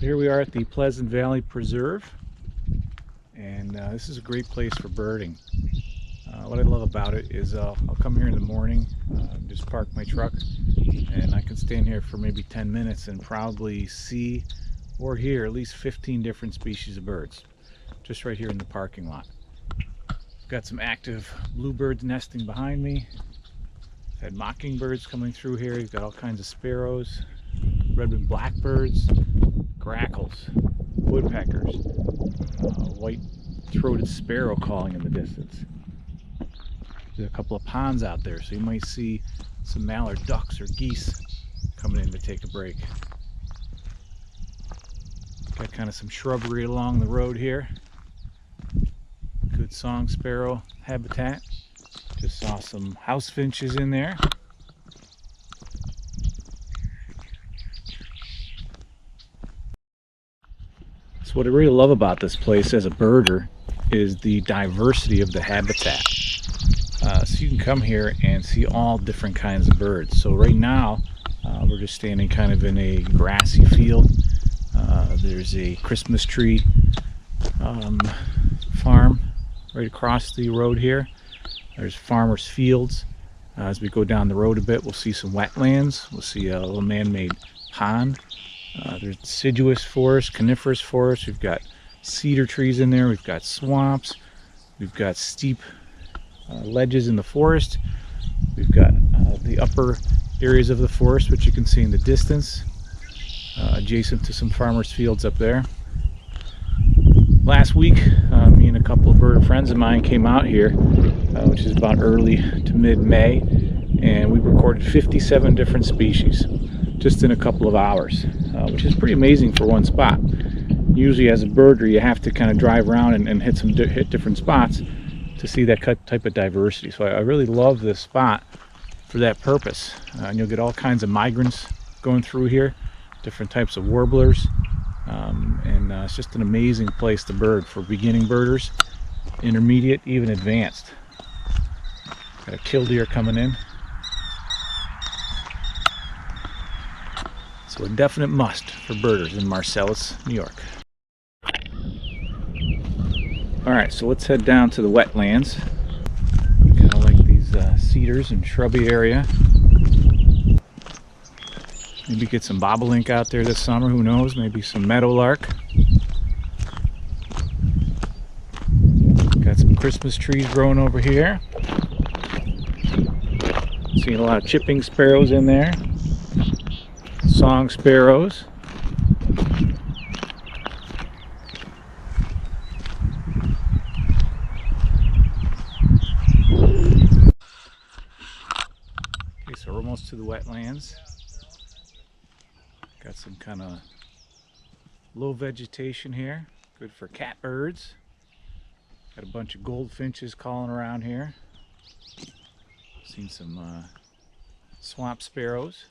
Here we are at the Pleasant Valley Preserve, and this is a great place for birding. What I love about it is I'll come here in the morning, just park my truck, and I can stand here for maybe 10 minutes and probably see or hear at least 15 different species of birds, just right here in the parking lot. Got some active bluebirds nesting behind me. Had mockingbirds coming through here. You've got all kinds of sparrows, red-winged blackbirds, grackles, woodpeckers, white-throated sparrow calling in the distance. There's a couple of ponds out there, so you might see some mallard ducks or geese coming in to take a break. Got kind of some shrubbery along the road here. Good song sparrow habitat. Just saw some house finches in there. So what I really love about this place as a birder is the diversity of the habitat. So you can come here and see all different kinds of birds. So right now we're just standing kind of in a grassy field. There's a Christmas tree farm right across the road here. There's farmers' fields. As we go down the road a bit, we'll see some wetlands. We'll see a little man-made pond. There's deciduous forest, coniferous forest. We've got cedar trees in there. We've got swamps. We've got steep ledges in the forest. We've got the upper areas of the forest, which you can see in the distance, adjacent to some farmers' fields up there. Last week, me and a couple of bird friends of mine came out here, which is about early to mid-May, and we recorded 57 different species just in a couple of hours, which is pretty amazing for one spot. Usually as a birder you have to kind of drive around and hit different spots to see that type of diversity. So I really love this spot for that purpose. And you'll get all kinds of migrants going through here, different types of warblers, and it's just an amazing place to bird for beginning birders, intermediate, even advanced. Got a killdeer coming in. So a definite must for birders in Marcellus, New York. Alright, so let's head down to the wetlands. Kind of like these cedars and shrubby area. Maybe get some bobolink out there this summer, who knows, maybe some meadowlark. Got some Christmas trees growing over here. Seeing a lot of chipping sparrows in there. Song sparrows. Okay, so we're almost to the wetlands. Got some kind of low vegetation here, good for catbirds. Got a bunch of goldfinches calling around here. Seen some swamp sparrows.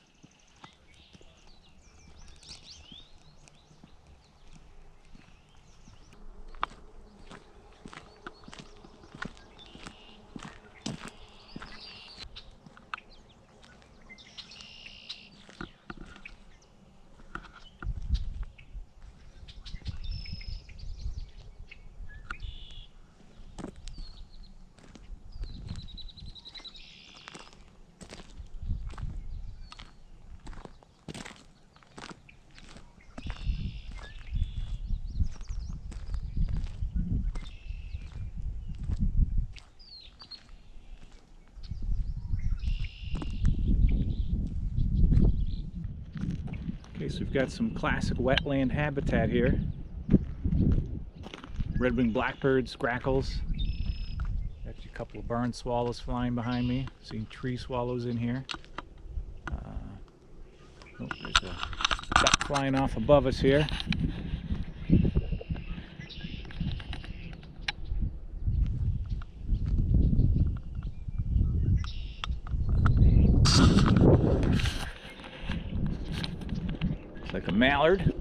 Okay, so we've got some classic wetland habitat here. Red-winged blackbirds, grackles. Got a couple of barn swallows flying behind me. Seeing tree swallows in here. Oh, there's a duck flying off above us here. Like a mallard.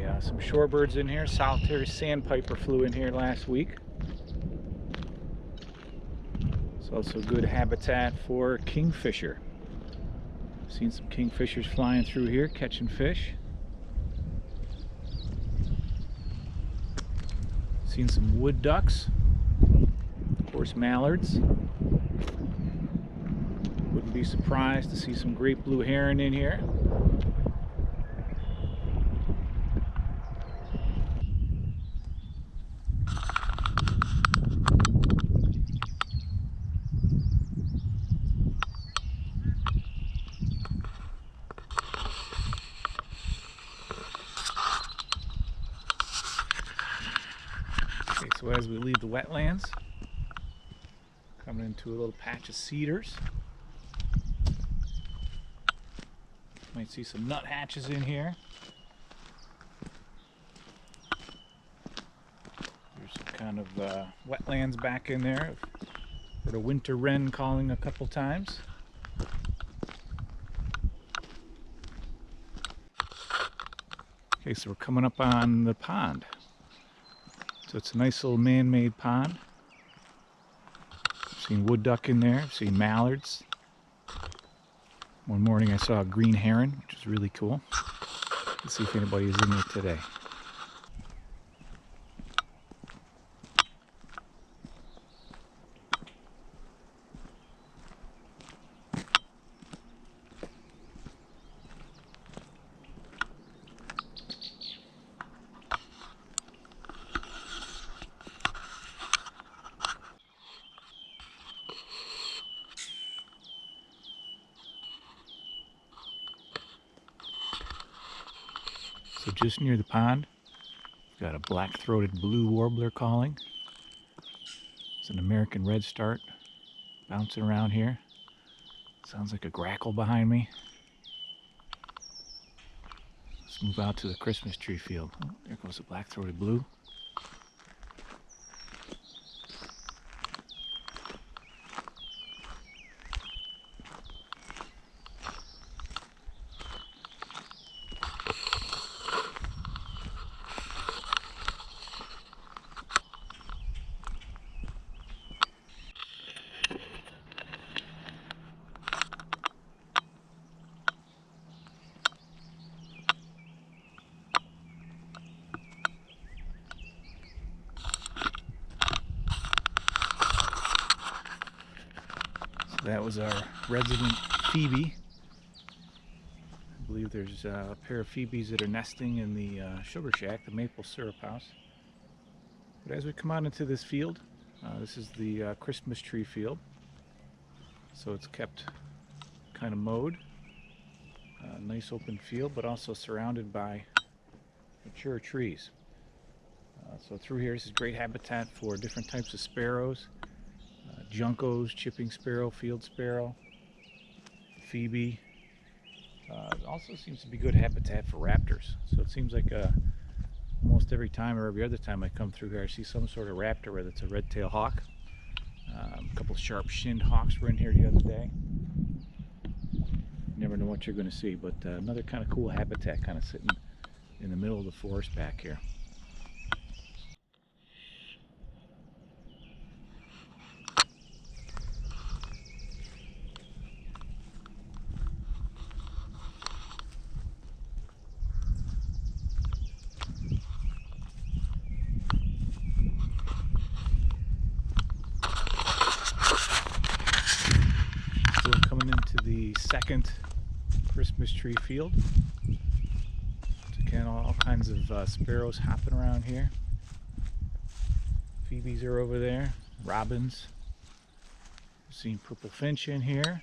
Had some shorebirds in here. Solitary sandpiper flew in here last week. It's also good habitat for kingfisher. Seen some kingfishers flying through here, catching fish. Seen some wood ducks. Of course, mallards. Wouldn't be surprised to see some great blue heron in here. Okay, so as we leave the wetlands, coming into a little patch of cedars. Might see some nuthatches in here. There's some kind of wetlands back in there. I've heard a winter wren calling a couple times. Okay, so we're coming up on the pond. So it's a nice little man-made pond. I've seen wood duck in there. I've seen mallards. One morning I saw a green heron, which was really cool. Let's see if anybody is in there today. So just near the pond, we've got a black-throated blue warbler calling. It's an American redstart bouncing around here. Sounds like a grackle behind me. Let's move out to the Christmas tree field. Oh, there goes the black-throated blue. That was our resident Phoebe. I believe there's a pair of Phoebes that are nesting in the sugar shack, the maple syrup house. But as we come out into this field, this is the Christmas tree field. So it's kept kind of mowed. Nice open field, but also surrounded by mature trees. So through here, this is great habitat for different types of sparrows. Juncos, chipping sparrow, field sparrow, phoebe. It also seems to be good habitat for raptors. So it seems like almost every time or every other time I come through here, I see some sort of raptor, whether it's a red-tailed hawk. A couple of sharp-shinned hawks were in here the other day. Never know what you're going to see, but another kind of cool habitat kind of sitting in the middle of the forest back here. So we're coming into the second Christmas tree field. Again, all kinds of sparrows hopping around here. Phoebes are over there, robins. We've seen purple finch in here.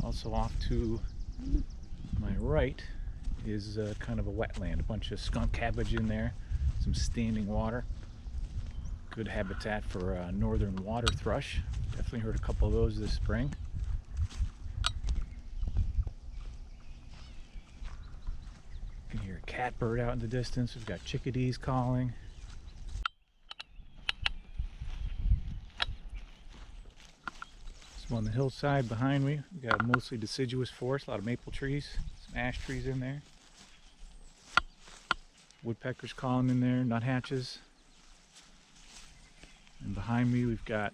Also off to my right is kind of a wetland, a bunch of skunk cabbage in there, some standing water. Good habitat for northern water thrush. Definitely heard a couple of those this spring. You can hear a catbird out in the distance. We've got chickadees calling. So on the hillside behind me, we've got a mostly deciduous forest, a lot of maple trees, some ash trees in there. Woodpeckers calling in there, nuthatches. And behind me we've got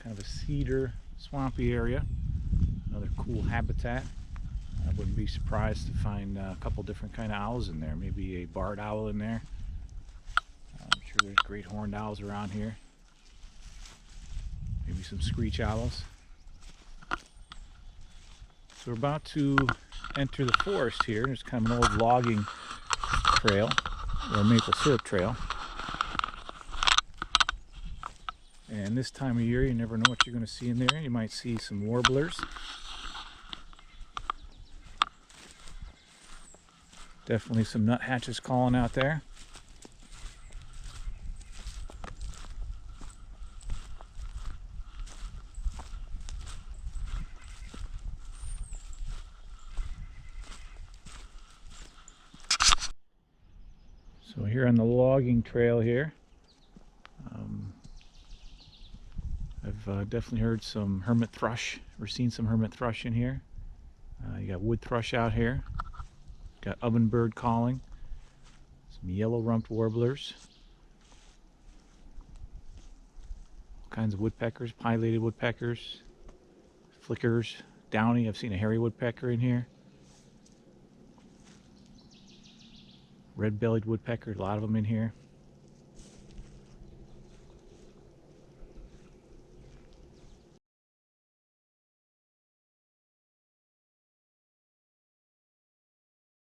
kind of a cedar, swampy area. Another cool habitat. I wouldn't be surprised to find a couple different kind of owls in there. Maybe a barred owl in there. I'm sure there's great horned owls around here. Maybe some screech owls. So we're about to enter the forest here. There's kind of an old logging trail, or maple syrup trail. And this time of year, you never know what you're going to see in there. You might see some warblers. Definitely some nuthatches calling out there. So here on the logging trail here, I've definitely heard some hermit thrush, or seen some hermit thrush in here. You got wood thrush out here. Got ovenbird calling. Some yellow-rumped warblers. All kinds of woodpeckers, pileated woodpeckers, flickers, downy. I've seen a hairy woodpecker in here. Red-bellied woodpecker, a lot of them in here.